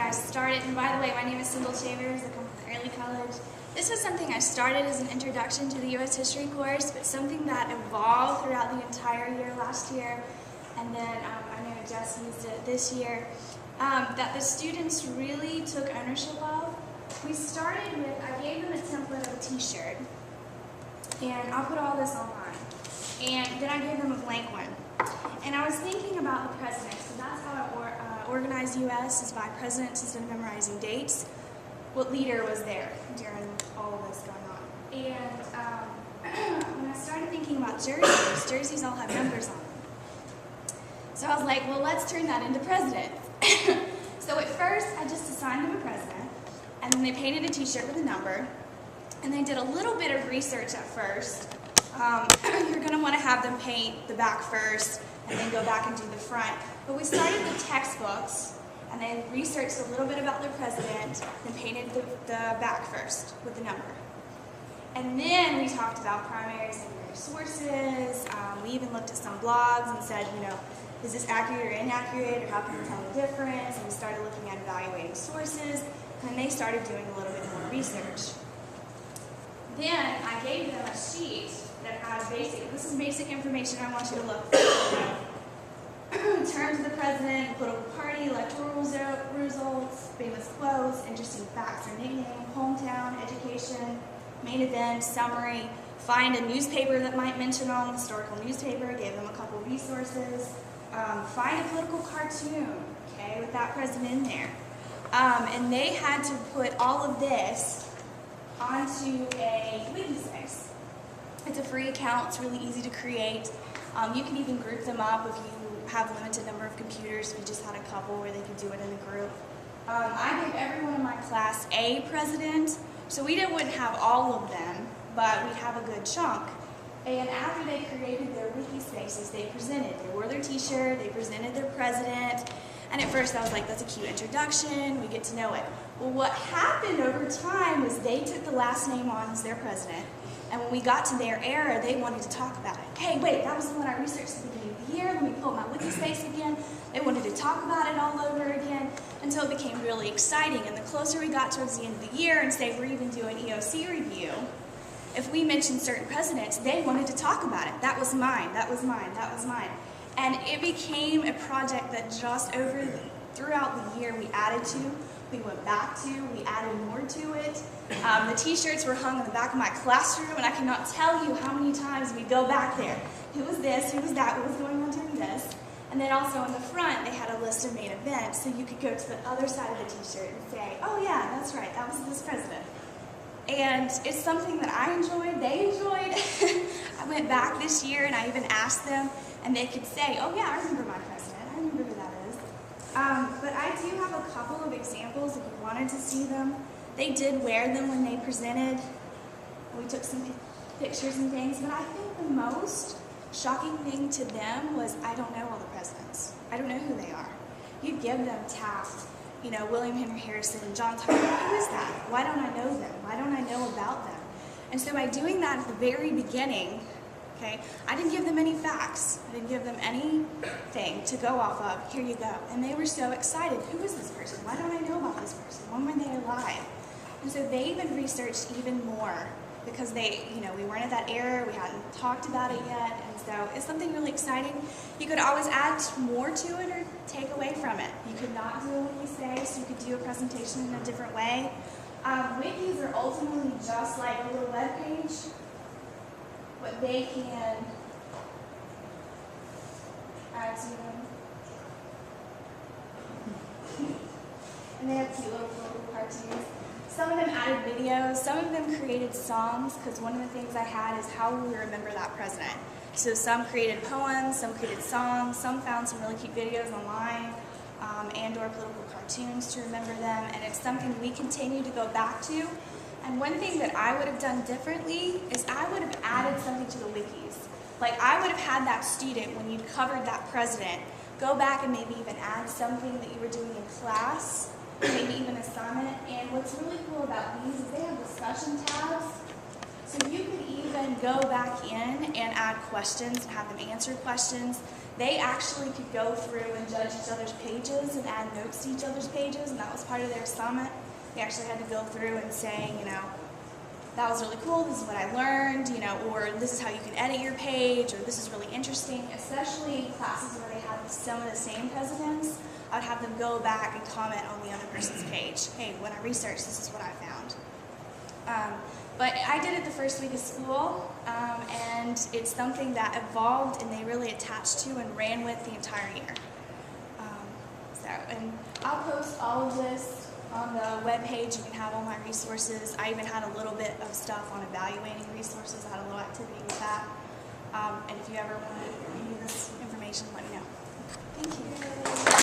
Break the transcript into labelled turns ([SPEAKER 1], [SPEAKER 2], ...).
[SPEAKER 1] I started, and by the way, my name is Cindel Chavers, I come from early college. This was something I started as an introduction to the U.S. history course, but something that evolved throughout the entire year last year, and then I know Jess used it this year, that the students really took ownership of. We started with, I gave them a template of a t-shirt, and I'll put all this online, and then I gave them a blank one. And I was thinking about the presidents, so that's how I organized U.S. is by presidents instead of memorizing dates. What leader was there during all of this going on? And when I started thinking about jerseys all have numbers on them. So I was like, well, let's turn that into presidents. So at first, I just assigned them a president, and then they painted a t-shirt with a number, and they did a little bit of research at first. You're going to want to have them paint the back first, and then go back and do the front. But we started with textbooks, and they researched a little bit about their president, and painted the back first with the number. And then we talked about primary and secondary sources. We even looked at some blogs and said, you know, is this accurate or inaccurate, or how can we tell the difference? And we started looking at evaluating sources, and they started doing a little bit more research. Then I gave them a sheet that has this is basic information I want you to look for. Terms of the president, political party, electoral results, famous quotes, interesting facts or nickname, hometown, education, main event, summary, find a newspaper that might mention them, historical newspaper, gave them a couple resources, find a political cartoon, okay, with that president in there. And they had to put all of this onto a wiki space. It's a free account, it's really easy to create. You can even group them up if you have a limited number of computers, if you just had a couple where they could do it in a group. I gave everyone in my class a president, so we wouldn't have all of them, but we'd have a good chunk. And after they created their wiki spaces, they presented. They wore their t-shirt, they presented their president, and at first I was like, that's a cute introduction, we get to know it. Well, what happened over time was they took the last name on as their president, and when we got to their era, they wanted to talk about it. Hey, wait, that was the one I researched at the beginning of the year. Let me pull up my wiki space again. They wanted to talk about it all over again until it became really exciting. And the closer we got towards the end of the year, and say we're even doing EOC review, if we mentioned certain presidents, they wanted to talk about it. That was mine, that was mine, that was mine. And it became a project that just throughout the year we added to. We went back to, we added more to it. The t-shirts were hung in the back of my classroom, and I cannot tell you how many times we go back there. Who was this, who was that, what was going on during this? And then also in the front, they had a list of main events, so you could go to the other side of the t-shirt and say, oh yeah, that's right, that was this president. And it's something that I enjoyed, they enjoyed. I went back this year and I even asked them, and they could say, oh yeah, I remember my president, I remember who that is. But I do have a couple of examples if you wanted to see them. They did wear them when they presented. We took some pictures and things, but I think the most shocking thing to them was, I don't know all the presidents. I don't know who they are. You give them Taft, you know, William Henry Harrison, John Tyler, who is that? Why don't I know them? Why don't I know about them? And so by doing that at the very beginning, okay, I didn't give them any facts. I didn't give them anything to go off of. Here you go. And they were so excited. Who is this person? Why don't I know about this person? When were they alive? And so they even researched even more because we weren't at that era. We hadn't talked about it yet. And so it's something really exciting. You could always add more to it or take away from it. You could not do a wiki space. You could do a presentation in a different way. Wikis are ultimately just like a little web page, but they can add to them. And they have cute little cartoons. Some of them added videos, some of them created songs, because one of the things I had is how will we remember that president. So some created poems, some created songs, some found some really cute videos online, and or political cartoons to remember them, and it's something we continue to go back to. And one thing that I would have done differently is I would have added something to the wikis. Like I would have had that student, when you'd covered that president, go back and maybe even add something that you were doing in class, maybe even an assignment. And what's really cool about these is they have discussion tabs. So you could even go back in and add questions and have them answer questions. They actually could go through and judge each other's pages and add notes to each other's pages, and that was part of their assignment. They actually had to go through and say, that was really cool, this is what I learned, or this is how you can edit your page, or this is really interesting. Especially classes where they had some of the same presidents, I would have them go back and comment on the other person's page. Hey, when I researched, this is what I found. But I did it the first week of school, and it's something that evolved and they really attached to and ran with the entire year. And I'll post all of this on the webpage. You can have all my resources. I even had a little bit of stuff on evaluating resources. I had a little activity with that. And if you ever want to review this information, let me know. Thank you.